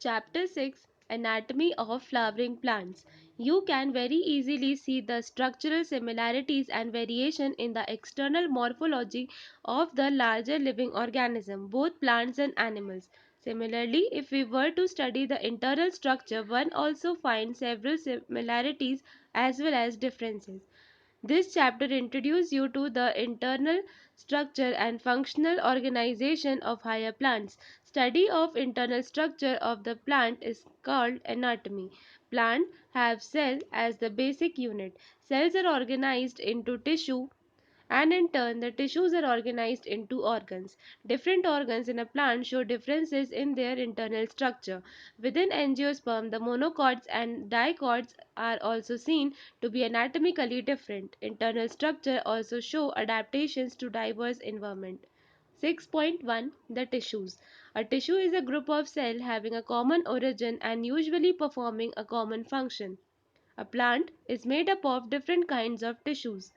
Chapter 6, Anatomy of Flowering Plants. You can very easily see the structural similarities and variation in the external morphology of the larger living organism, both plants and animals. Similarly, if we were to study the internal structure, one also finds several similarities as well as differences. This chapter introduces you to the internal structure and functional organization of higher plants. Study of internal structure of the plant is called anatomy. Plants have cell as the basic unit. Cells are organized into tissue, and in turn the tissues are organized into organs. Different organs in a plant show differences in their internal structure. Within angiosperm, the monocots and dicots are also seen to be anatomically different. Internal structure also show adaptations to diverse environment. 6.1, the tissues. A tissue is a group of cells having a common origin and usually performing a common function. A plant is made up of different kinds of tissues.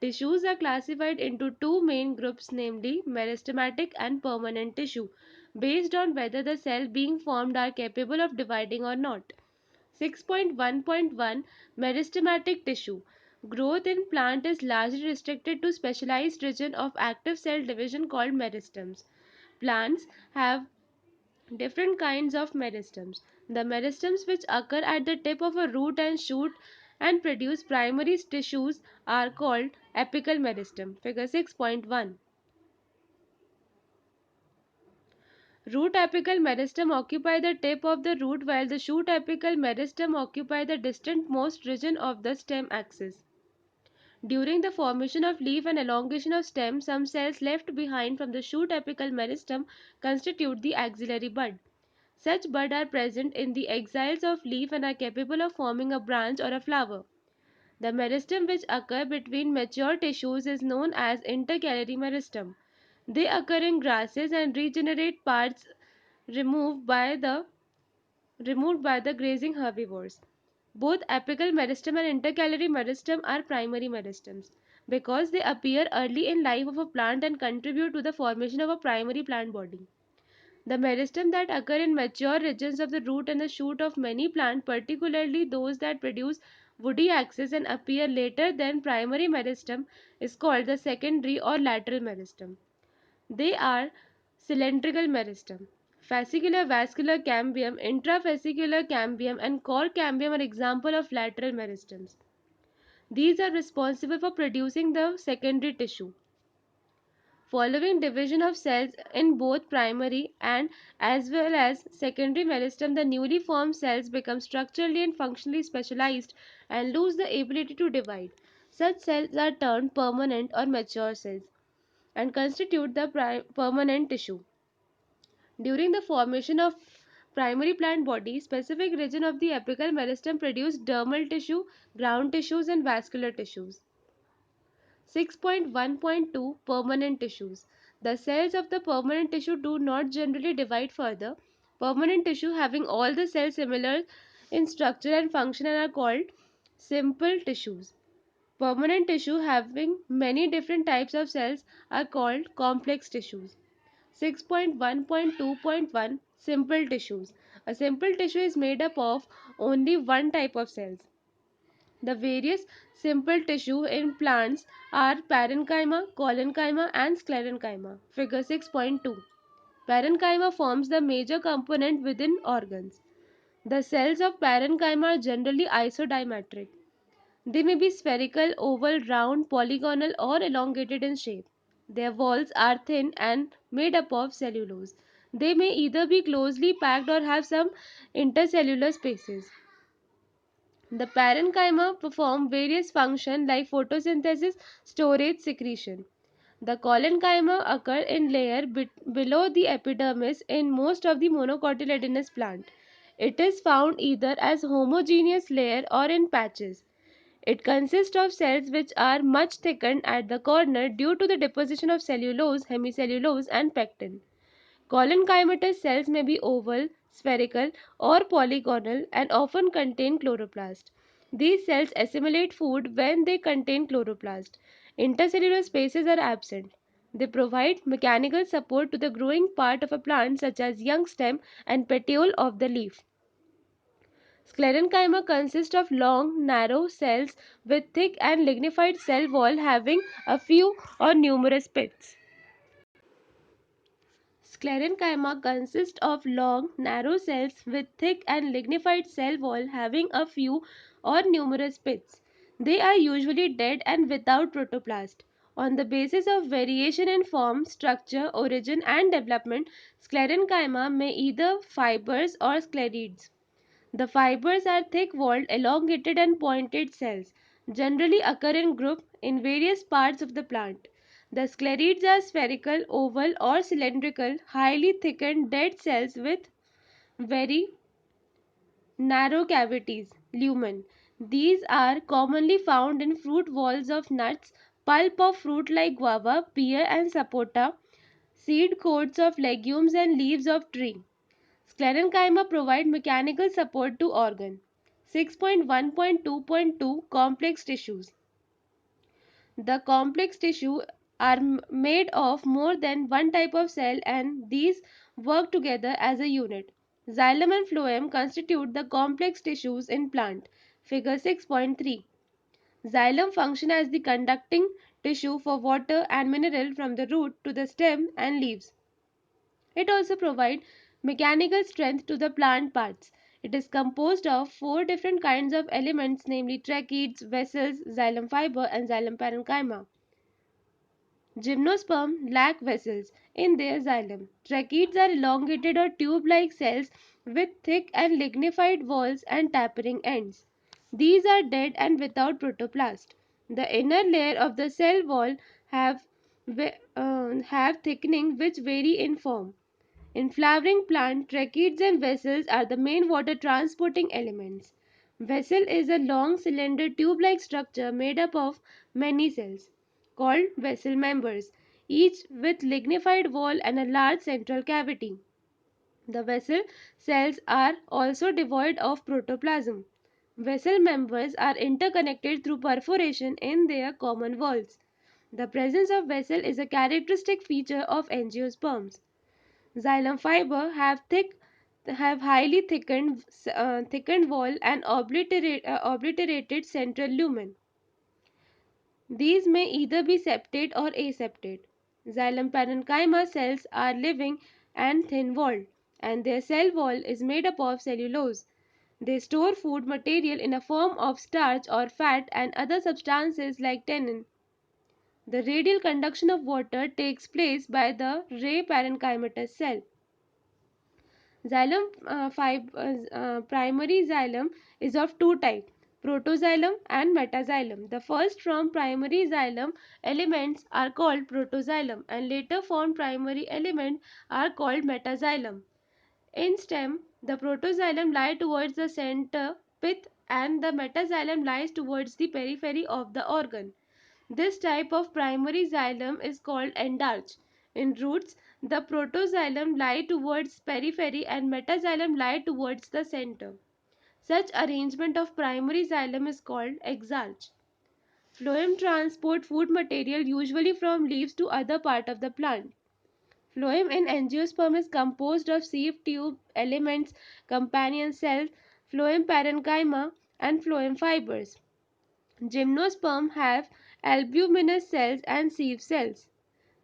Tissues are classified into two main groups, namely meristematic and permanent tissue, based on whether the cells being formed are capable of dividing or not. 6.1.1, Meristematic tissue. Growth in plant is largely restricted to specialized region of active cell division called meristems. Plants have different kinds of meristems. The meristems which occur at the tip of a root and shoot and produce primary tissues are called apical meristem. Figure 6.1. Root apical meristem occupy the tip of the root while the shoot apical meristem occupy the distantmost region of the stem axis. During the formation of leaf and elongation of stem, some cells left behind from the shoot apical meristem constitute the axillary bud. Such buds are present in the axils of leaf and are capable of forming a branch or a flower. The meristem which occur between mature tissues is known as intercalary meristem. They occur in grasses and regenerate parts removed by the grazing herbivores. Both apical meristem and intercalary meristem are primary meristems because they appear early in life of a plant and contribute to the formation of a primary plant body. The meristem that occur in mature regions of the root and the shoot of many plants, particularly those that produce woody axis and appear later than primary meristem, is called the secondary or lateral meristem. They are cylindrical meristem. Fascicular vascular cambium, intrafascicular cambium, and core cambium are examples of lateral meristems. These are responsible for producing the secondary tissue. Following division of cells in both primary and as well as secondary meristem, the newly formed cells become structurally and functionally specialized and lose the ability to divide. Such cells are termed permanent or mature cells and constitute the permanent tissue. During the formation of primary plant body, specific region of the apical meristem produce dermal tissue, ground tissues, and vascular tissues. 6.1.2, Permanent tissues. The cells of the permanent tissue do not generally divide further. Permanent tissue having all the cells similar in structure and function are called simple tissues. Permanent tissue having many different types of cells are called complex tissues. 6.1.2.1, Simple tissues. A simple tissue is made up of only one type of cells. The various simple tissue in plants are parenchyma, collenchyma, and sclerenchyma. Figure 6.2. Parenchyma forms the major component within organs. The cells of parenchyma are generally isodimetric. They may be spherical, oval, round, polygonal, or elongated in shape. Their walls are thin and made up of cellulose. They may either be closely packed or have some intercellular spaces. The parenchyma perform various functions like photosynthesis, storage, secretion. The collenchyma occur in layer below the epidermis in most of the monocotyledonous plant. It is found either as homogeneous layer or in patches. It consists of cells which are much thickened at the corner due to the deposition of cellulose, hemicellulose, and pectin. Collenchymatous cells may be oval, spherical, or polygonal and often contain chloroplast. These cells assimilate food when they contain chloroplast. Intercellular spaces are absent. They provide mechanical support to the growing part of a plant such as young stem and petiole of the leaf. Sclerenchyma consists of long, narrow cells with thick and lignified cell wall having a few or numerous pits. Sclerenchyma consists of long, narrow cells with thick and lignified cell wall having a few or numerous pits. They are usually dead and without protoplast. On the basis of variation in form, structure, origin, and development, sclerenchyma may either fibers or sclerids. The fibers are thick-walled, elongated and pointed cells, generally occur in group in various parts of the plant. The sclerids are spherical, oval or cylindrical, highly thickened dead cells with very narrow cavities, lumen. These are commonly found in fruit walls of nuts, pulp of fruit like guava, pear and sapota, seed coats of legumes and leaves of tree. Sclerenchyma provide mechanical support to organ. 6.1.2.2 Complex tissues. The complex tissue are made of more than one type of cell and these work together as a unit. Xylem and phloem constitute the complex tissues in plant. Figure 6.3. Xylem function as the conducting tissue for water and mineral from the root to the stem and leaves. It also provides mechanical strength to the plant parts. It is composed of four different kinds of elements, namely tracheids, vessels, xylem fiber, and xylem parenchyma. Gymnosperm lack vessels in their xylem. Tracheids are elongated or tube-like cells with thick and lignified walls and tapering ends. These are dead and without protoplast. The inner layer of the cell wall have thickening which vary in form. In flowering plant, tracheids and vessels are the main water transporting elements. Vessel is a long cylinder tube-like structure made up of many cells, called vessel members, each with lignified wall and a large central cavity. The vessel cells are also devoid of protoplasm. Vessel members are interconnected through perforation in their common walls. The presence of vessel is a characteristic feature of angiosperms. Xylem fiber have highly thickened wall and obliterated central lumen. These may either be septate or aseptate. Xylem parenchyma cells are living and thin-walled, and their cell wall is made up of cellulose. They store food material in a form of starch or fat and other substances like tannin. The radial conduction of water takes place by the ray parenchymatous cell. Primary xylem is of two types, protoxylem and metaxylem. The first form primary xylem elements are called protoxylem and later formed primary element are called metaxylem. In stem, the protoxylem lie towards the center pith and the metaxylem lies towards the periphery of the organ. This type of primary xylem is called endarch. In roots, the protoxylem lie towards periphery and metaxylem lie towards the center. Such arrangement of primary xylem is called exarch. Phloem transport food material usually from leaves to other part of the plant. Phloem in angiosperm is composed of sieve tube elements, companion cells, phloem parenchyma, and phloem fibers. Gymnosperm have albuminous cells and sieve cells.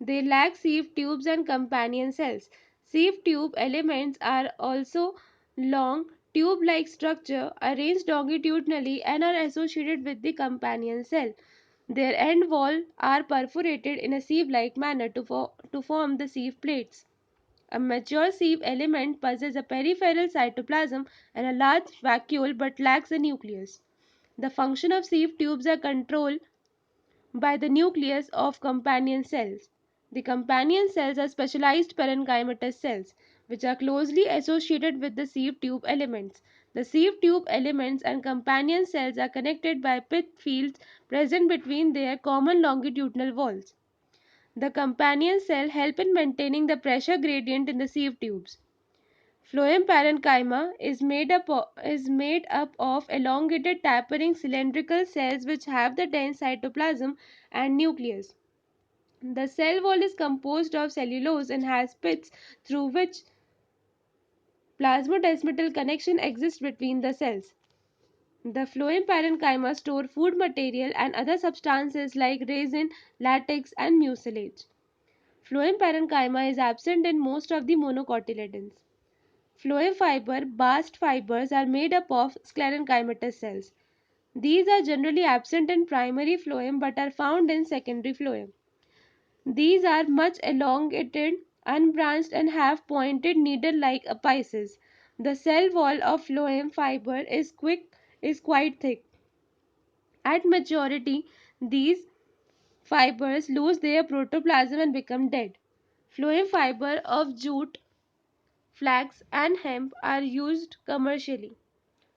They lack sieve tubes and companion cells. Sieve tube elements are also long, tube-like structure arranged longitudinally and are associated with the companion cell. Their end wall are perforated in a sieve-like manner to form the sieve plates. A mature sieve element possesses a peripheral cytoplasm and a large vacuole but lacks a nucleus. The function of sieve tubes are controlled by the nucleus of companion cells. The companion cells are specialized parenchymatous cells, which are closely associated with the sieve tube elements. The sieve tube elements and companion cells are connected by pith fields present between their common longitudinal walls. The companion cell help in maintaining the pressure gradient in the sieve tubes. Phloem parenchyma is made up of elongated tapering cylindrical cells which have the dense cytoplasm and nucleus. The cell wall is composed of cellulose and has pits through which plasmodesmatal connection exists between the cells. The phloem parenchyma store food material and other substances like resin, latex, and mucilage. Phloem parenchyma is absent in most of the monocotyledons. Phloem fiber, bast fibers are made up of sclerenchymatous cells. These are generally absent in primary phloem but are found in secondary phloem. These are much elongated, unbranched, and have pointed needle-like apices. The cell wall of phloem fiber is quite thick. At maturity, these fibers lose their protoplasm and become dead. Phloem fiber of jute, flax, and hemp are used commercially.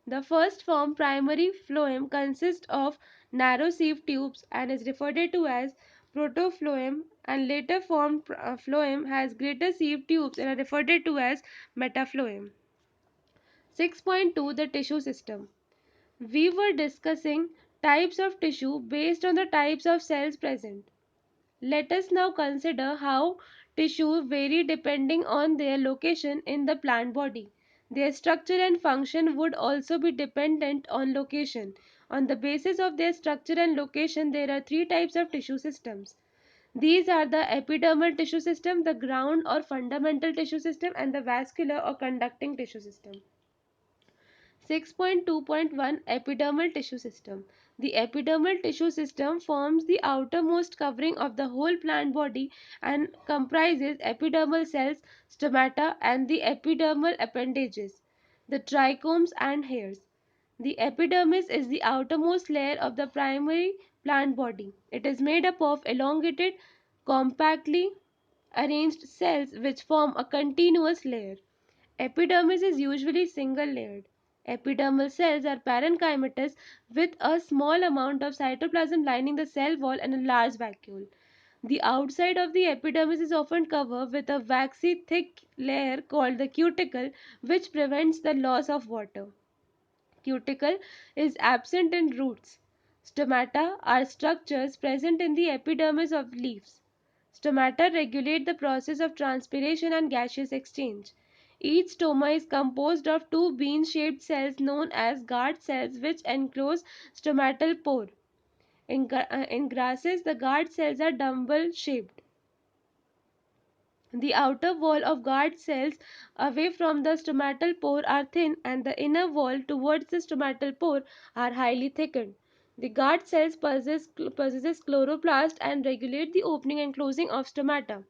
The first form, primary phloem, consists of narrow sieve tubes and is referred to as protophlloem, and later form phloem has greater sieve tubes and are referred to as metaphloem. 6.2, the tissue system. We were discussing types of tissue based on the types of cells present. Let us now consider how tissue vary depending on their location in the plant body. Their structure and function would also be dependent on location. On the basis of their structure and location, there are three types of tissue systems. These are the epidermal tissue system, the ground or fundamental tissue system, and the vascular or conducting tissue system. 6.2.1, Epidermal tissue system. The epidermal tissue system forms the outermost covering of the whole plant body and comprises epidermal cells, stomata, and the epidermal appendages, the trichomes and hairs. The epidermis is the outermost layer of the primary plant body. It is made up of elongated, compactly arranged cells which form a continuous layer. Epidermis is usually single-layered. Epidermal cells are parenchymatous with a small amount of cytoplasm lining the cell wall and a large vacuole. The outside of the epidermis is often covered with a waxy thick layer called the cuticle, which prevents the loss of water. Cuticle is absent in roots. Stomata are structures present in the epidermis of leaves. Stomata regulate the process of transpiration and gaseous exchange. Each stoma is composed of two bean-shaped cells known as guard cells which enclose stomatal pore. In grasses, the guard cells are dumbbell-shaped. The outer wall of guard cells away from the stomatal pore are thin and the inner wall towards the stomatal pore are highly thickened. The guard cells possesses chloroplast and regulate the opening and closing of stomata.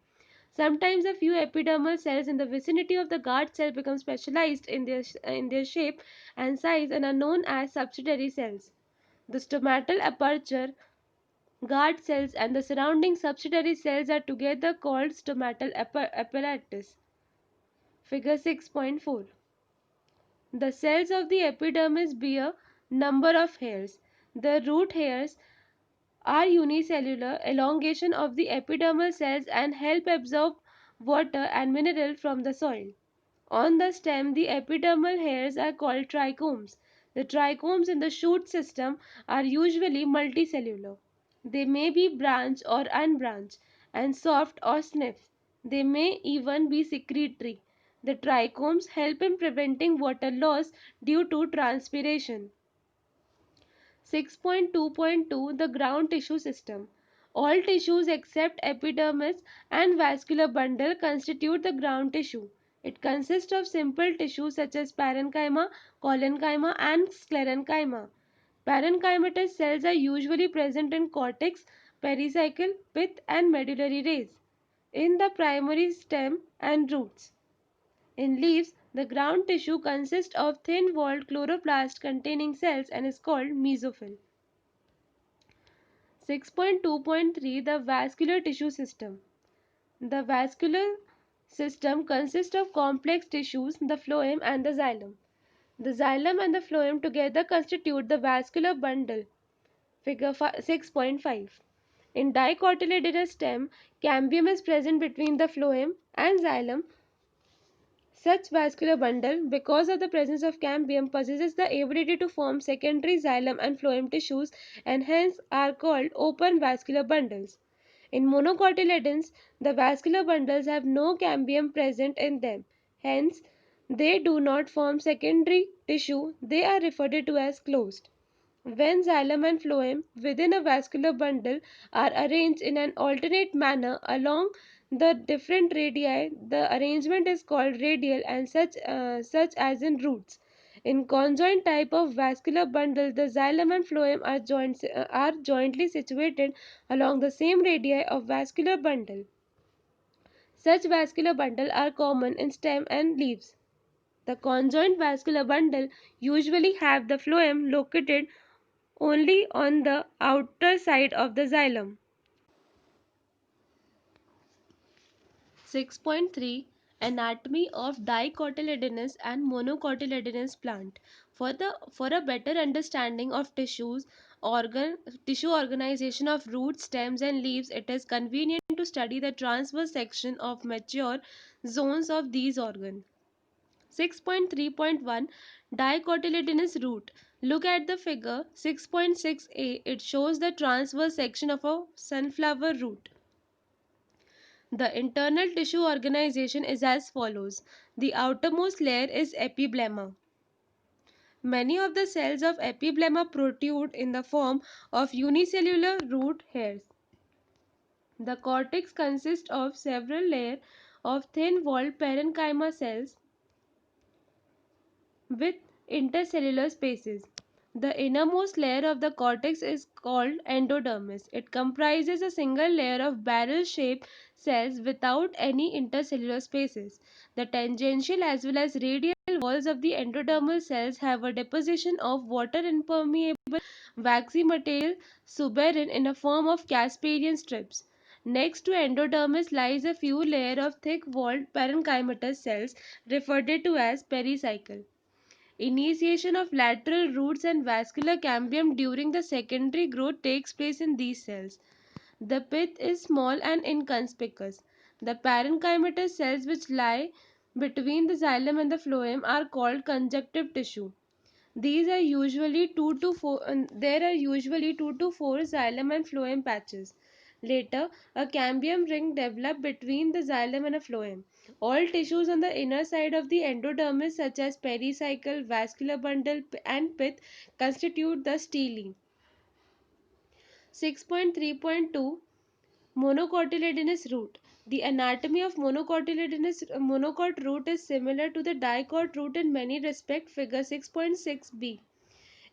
Sometimes a few epidermal cells in the vicinity of the guard cell become specialized in their shape and size and are known as subsidiary cells. The stomatal aperture, guard cells, and the surrounding subsidiary cells are together called stomatal apparatus. Figure 6.4. The cells of the epidermis bear number of hairs. The root hairs are unicellular elongation of the epidermal cells and help absorb water and mineral from the soil. On the stem, the epidermal hairs are called trichomes. The trichomes in the shoot system are usually multicellular. They may be branched or unbranched and soft or stiff. They may even be secretory. The trichomes help in preventing water loss due to transpiration. 6.2.2, the ground tissue system. All tissues except epidermis and vascular bundle constitute the ground tissue. It consists of simple tissues such as parenchyma, collenchyma, and sclerenchyma. Parenchymatous cells are usually present in cortex, pericycle, pith, and medullary rays, in the primary stem and roots. In leaves, the ground tissue consists of thin-walled chloroplast containing cells and is called mesophyll. 6.2.3, the vascular tissue system. The vascular system consists of complex tissues, the phloem and the xylem. The xylem and the phloem together constitute the vascular bundle. Figure 6.5. In dicotyledonous stem, cambium is present between the phloem and xylem. Such vascular bundle, because of the presence of cambium, possesses the ability to form secondary xylem and phloem tissues and hence are called open vascular bundles. In monocotyledons, the vascular bundles have no cambium present in them. Hence, they do not form secondary tissue. They are referred to as closed. When xylem and phloem within a vascular bundle are arranged in an alternate manner along the different radii, the arrangement is called radial and such as in roots. In conjoint type of vascular bundle, the xylem and phloem are jointly situated along the same radii of vascular bundle. Such vascular bundle are common in stem and leaves. The conjoint vascular bundle usually have the phloem located only on the outer side of the xylem. 6.3 Anatomy of dicotyledonous and monocotyledonous plant. For a better understanding of tissue organization of roots, stems and leaves, it is convenient to study the transverse section of mature zones of these organs. 6.3.1 Dicotyledonous root. Look at the figure 6.6a. It shows the transverse section of a sunflower root. The internal tissue organization is as follows. The outermost layer is epiblemma. Many of the cells of epiblemma protrude in the form of unicellular root hairs. The cortex consists of several layers of thin-walled parenchyma cells with intercellular spaces. The innermost layer of the cortex is called endodermis. It comprises a single layer of barrel-shaped cells without any intercellular spaces. The tangential as well as radial walls of the endodermal cells have a deposition of water-impermeable waxy material suberin in a form of Casparian strips. Next to endodermis lies a few layers of thick-walled parenchymatous cells referred to as pericycle. Initiation of lateral roots and vascular cambium during the secondary growth takes place in these cells. The pith is small and inconspicuous. The parenchymatous cells which lie between the xylem and the phloem are called conjunctive tissue. These are usually 2 to 4 There are usually 2 to 4 xylem and phloem patches. Later, a cambium ring developed between the xylem and a phloem. All tissues on the inner side of the endodermis such as pericycle, vascular bundle and pith constitute the stele. 6.3.2 Monocotyledonous root. The anatomy of monocot root is similar to the dicot root in many respects. Figure 6.6b.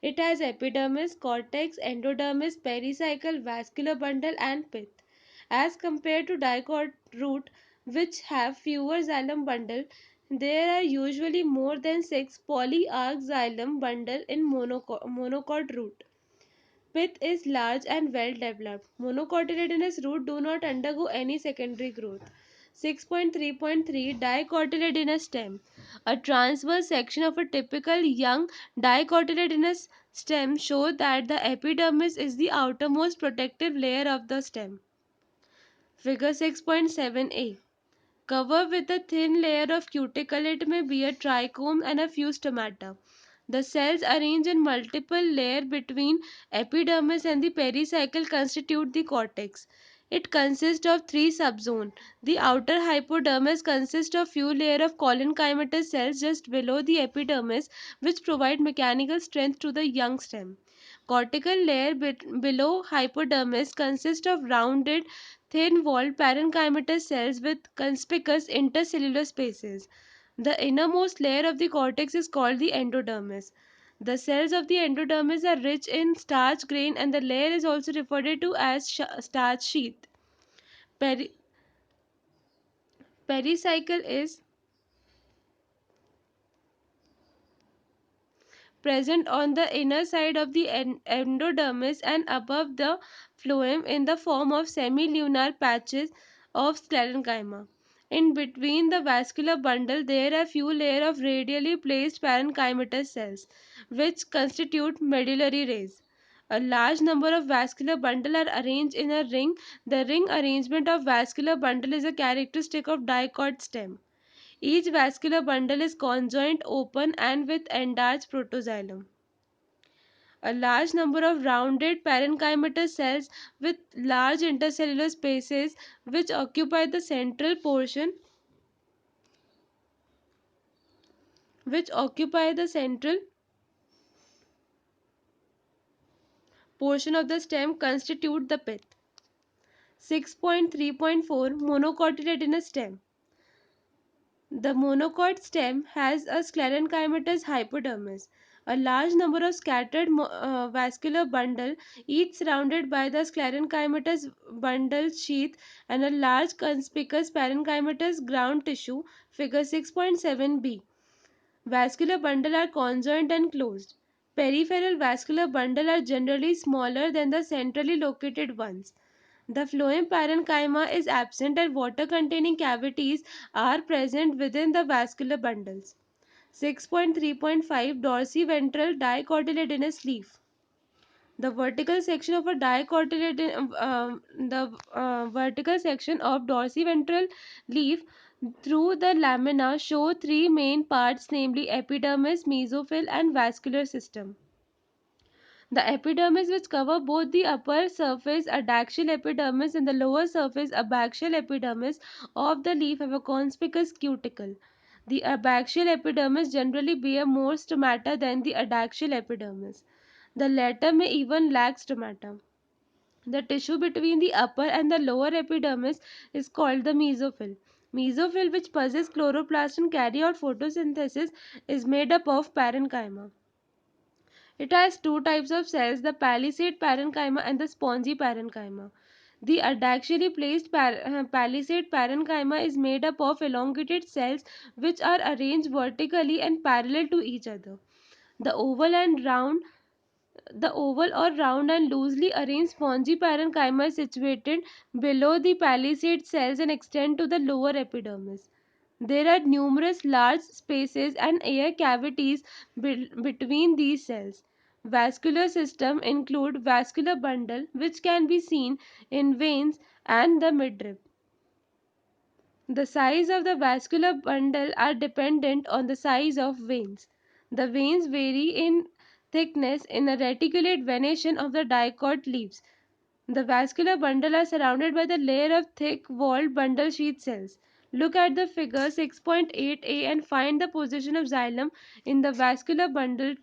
It has epidermis, cortex, endodermis, pericycle, vascular bundle and pith. As compared to dicot root which have fewer xylem bundle, there are usually more than 6 polyarch xylem bundle in monocot root. Pith is large and well developed. Monocotyledonous root do not undergo any secondary growth. 6.3.3 Dicotyledonous stem. A transverse section of a typical young dicotyledonous stem shows that the epidermis is the outermost protective layer of the stem. Figure 6.7a. Cover with a thin layer of cuticle. It may be a trichome and a few stomata. The cells arranged in multiple layers between epidermis and the pericycle constitute the cortex. It consists of three subzones. The outer hypodermis consists of few layers of collenchymatous cells just below the epidermis which provide mechanical strength to the young stem. Cortical layer below hypodermis consists of rounded, thin-walled parenchymatous cells with conspicuous intercellular spaces. The innermost layer of the cortex is called the endodermis. The cells of the endodermis are rich in starch grain and the layer is also referred to as starch sheath. Peri- pericycle is present on the inner side of the endodermis and above the phloem in the form of semilunar patches of sclerenchyma. In between the vascular bundle, there are few layers of radially placed parenchymatous cells, which constitute medullary rays. A large number of vascular bundles are arranged in a ring. The ring arrangement of vascular bundle is a characteristic of dicot stem. Each vascular bundle is conjoint, open and with enlarged protoxylem. A large number of rounded parenchymatous cells with large intercellular spaces which occupy the central central portion of the stem constitute the pith. 6.3.4 Monocotyledonous stem. The monocot stem has a sclerenchymatous hypodermis, a large number of scattered vascular bundle, each surrounded by the sclerenchymatous bundle sheath, and a large conspicuous parenchymatous ground tissue. Figure 6.7b. Vascular bundle are conjoined and closed. Peripheral vascular bundle are generally smaller than the centrally located ones. The phloem parenchyma is absent and water-containing cavities are present within the vascular bundles. 6.3.5 Dorsiventral dicotyledonous leaf. The vertical section of a vertical section of dorsiventral leaf through the lamina show three main parts, namely epidermis, mesophyll, and vascular system. The epidermis, which cover both the upper surface adaxial epidermis and the lower surface abaxial epidermis of the leaf, have a conspicuous cuticle. The abaxial epidermis generally bear more stomata than the adaxial epidermis. The latter may even lack stomata. The tissue between the upper and the lower epidermis is called the mesophyll. Mesophyll, which possess chloroplast and carry out photosynthesis, is made up of parenchyma. It has two types of cells, the palisade parenchyma and the spongy parenchyma. The adaxially placed palisade parenchyma is made up of elongated cells which are arranged vertically and parallel to each other. The oval or round and loosely arranged spongy parenchyma is situated below the palisade cells and extend to the lower epidermis. There are numerous large spaces and air cavities between these cells. Vascular system include vascular bundle, which can be seen in veins and the midrib. The size of the vascular bundle are dependent on the size of veins. The veins vary in thickness in a reticulate venation of the dicot leaves. The vascular bundle are surrounded by the layer of thick-walled bundle sheath cells. Look at the figure 6.8a and find the position of xylem in the vascular bundle.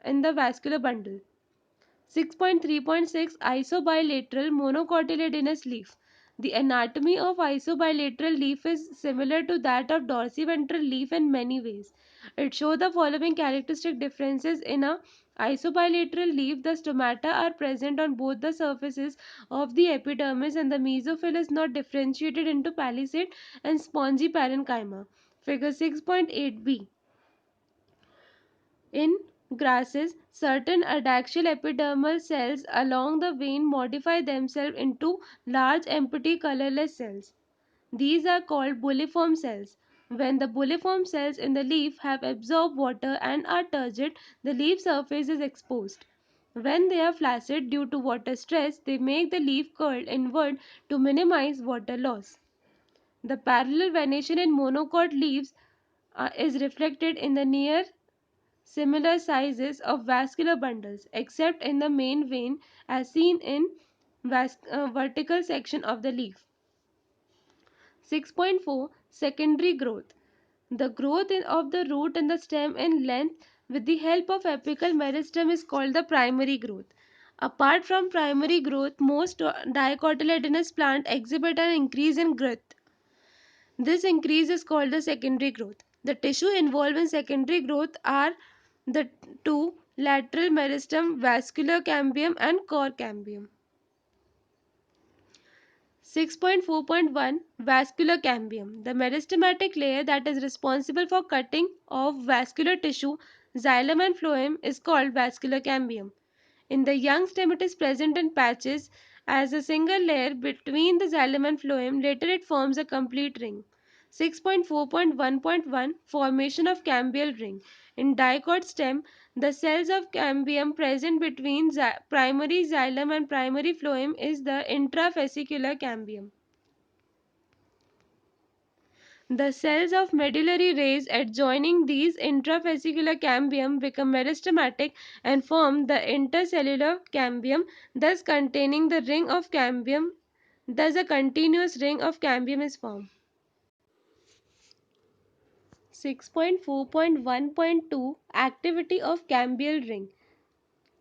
6.3.6 Isobilateral monocotyledonous leaf. The anatomy of isobilateral leaf is similar to that of dorsiventral leaf in many ways. It shows the following characteristic differences. In a isobilateral leaf, the stomata are present on both the surfaces of the epidermis and the mesophyll is not differentiated into palisade and spongy parenchyma. Figure 6.8b. In grasses, certain adaxial epidermal cells along the vein modify themselves into large empty colorless cells. These are called bulliform cells. When the bulliform cells in the leaf have absorbed water and are turgid, the leaf surface is exposed. When they are flaccid due to water stress, they make the leaf curl inward to minimize water loss. The parallel venation in monocot leaves is reflected in the near similar sizes of vascular bundles, except in the main vein as seen in vertical section of the leaf. 6.4 Secondary growth. The growth of the root and the stem in length with the help of apical meristem is called the primary growth. Apart from primary growth, most dicotyledonous plants exhibit an increase in girth. This increase is called the secondary growth. The tissue involved in secondary growth are the two lateral meristem, vascular cambium, and core cambium. 6.4.1 Vascular cambium. The meristematic layer that is responsible for cutting of vascular tissue, xylem and phloem, is called vascular cambium. In the young stem, it is present in patches as a single layer between the xylem and phloem. Later, it forms a complete ring. 6.4.1.1 Formation of cambial ring. In dicot stem, the cells of cambium present between primary xylem and primary phloem is the intrafascicular cambium. The cells of medullary rays adjoining these intrafascicular cambium become meristematic and form the intercellular cambium, thus containing the ring of cambium. Thus, a continuous ring of cambium is formed. 6.4.1.2 Activity of cambial ring.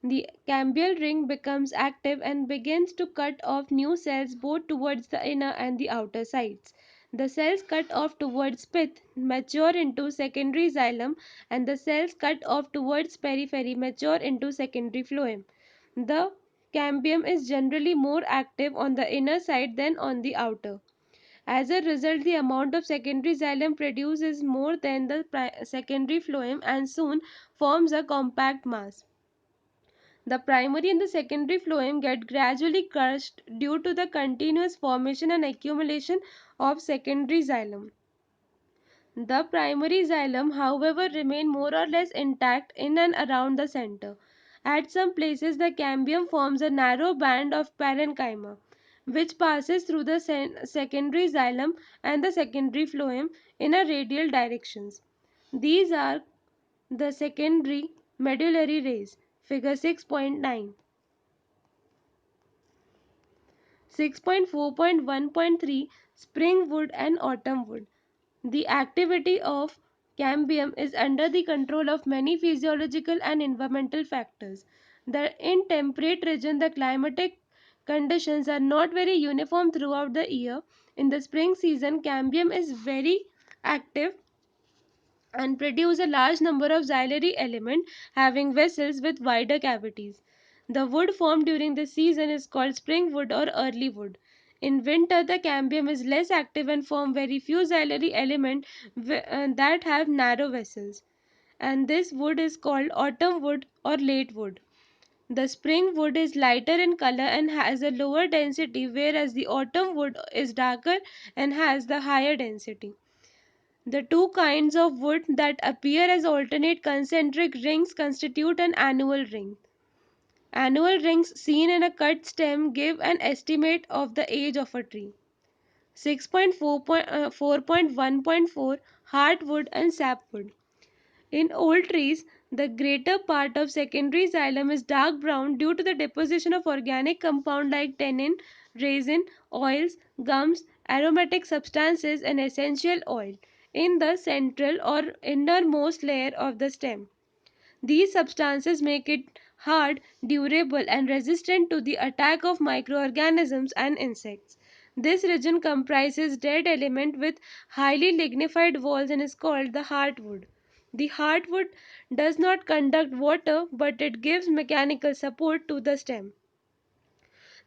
The cambial ring becomes active and begins to cut off new cells both towards the inner and the outer sides. The cells cut off towards pith mature into secondary xylem, and the cells cut off towards periphery mature into secondary phloem. The cambium is generally more active on the inner side than on the outer. As a result, the amount of secondary xylem produced is more than the secondary phloem and soon forms a compact mass. The primary and the secondary phloem get gradually crushed due to the continuous formation and accumulation of secondary xylem. The primary xylem, however, remain more or less intact in and around the center. At some places, the cambium forms a narrow band of parenchyma, which passes through the secondary xylem and the secondary phloem in a radial directions. These are the secondary medullary rays, figure 6.9. 6.4.1.3 Spring wood and autumn wood. The activity of cambium is under the control of many physiological and environmental factors. In temperate region, the climatic conditions are not very uniform throughout the year. In the spring season, cambium is very active and produce a large number of xylary elements having vessels with wider cavities. The wood formed during this season is called spring wood or early wood. In winter, the cambium is less active and form very few xylary elements that have narrow vessels. And this wood is called autumn wood or late wood. The spring wood is lighter in color and has a lower density, whereas the autumn wood is darker and has the higher density. The two kinds of wood that appear as alternate concentric rings constitute an annual ring. Annual rings seen in a cut stem give an estimate of the age of a tree. 6.4.1.4 Heartwood and sapwood. In old trees, the greater part of secondary xylem is dark brown due to the deposition of organic compound like tannin, resin, oils, gums, aromatic substances, and essential oil in the central or innermost layer of the stem. These substances make it hard, durable, and resistant to the attack of microorganisms and insects. This region comprises dead element with highly lignified walls and is called the heartwood. The heartwood does not conduct water, but it gives mechanical support to the stem.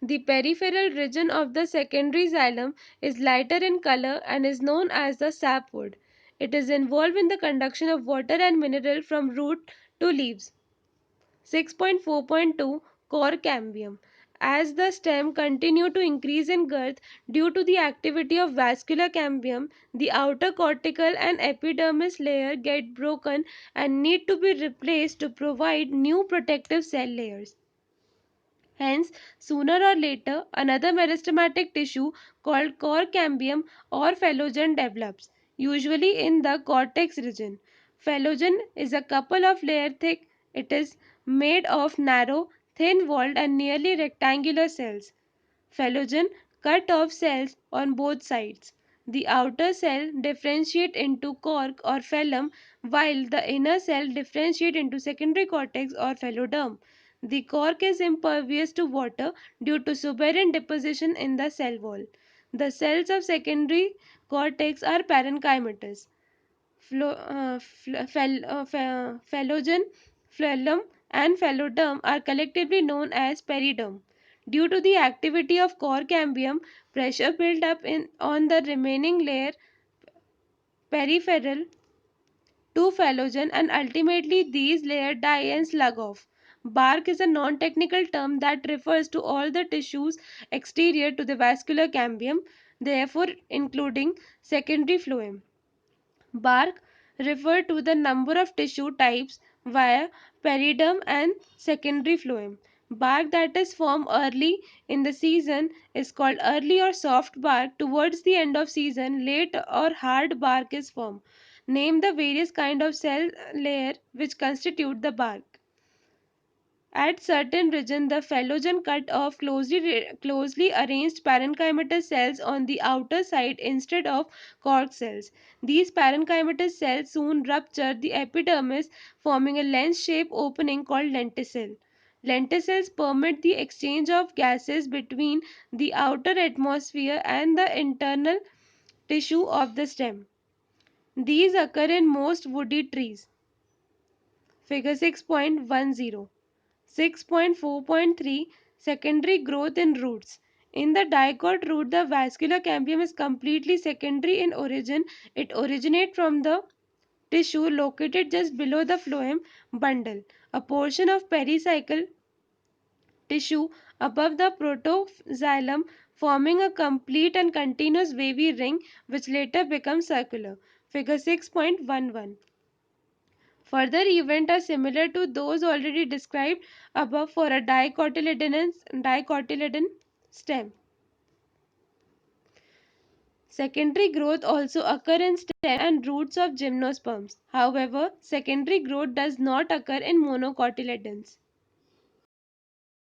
The peripheral region of the secondary xylem is lighter in color and is known as the sapwood. It is involved in the conduction of water and mineral from root to leaves. 6.4.2 Core cambium. As the stem continue to increase in girth due to the activity of vascular cambium, the outer cortical and epidermis layer get broken and need to be replaced to provide new protective cell layers. Hence, sooner or later, another meristematic tissue called core cambium or phellogen develops, usually in the cortex region. Phellogen is a couple of layer thick. It is made of narrow, thin-walled and nearly rectangular cells. Phellogen cut off cells on both sides. The outer cell differentiate into cork or phellum, while the inner cell differentiate into secondary cortex or phelloderm. The cork is impervious to water due to suberant deposition in the cell wall. The cells of secondary cortex are parenchymatous. Phellogen, phloem, and phelloderm are collectively known as periderm. Due to the activity of core cambium, pressure built up on the remaining layer peripheral to phellogen and ultimately these layers die and slug off. Bark is a non-technical term that refers to all the tissues exterior to the vascular cambium, therefore including secondary phloem. Bark refer to the number of tissue types via periderm and secondary phloem. Bark that is formed early in the season is called early or soft bark. Towards the end of season, late or hard bark is formed. Name the various kind of cell layer which constitute the bark. At certain region, the phylogen cut off closely arranged parenchymatous cells on the outer side instead of cork cells. These parenchymatous cells soon rupture the epidermis, forming a lens-shaped opening called lenticel. Lenticels permit the exchange of gases between the outer atmosphere and the internal tissue of the stem. These occur in most woody trees. Figure 6.10. 6.4.3 Secondary growth in roots. In the dicot root, the vascular cambium is completely secondary in origin. It originates from the tissue located just below the phloem bundle, a portion of pericycle tissue above the protoxylem, forming a complete and continuous wavy ring which later becomes circular. Figure 6.11. Further events are similar to those already described above for a dicotyledon stem. Secondary growth also occur in stem and roots of gymnosperms. However, secondary growth does not occur in monocotyledons.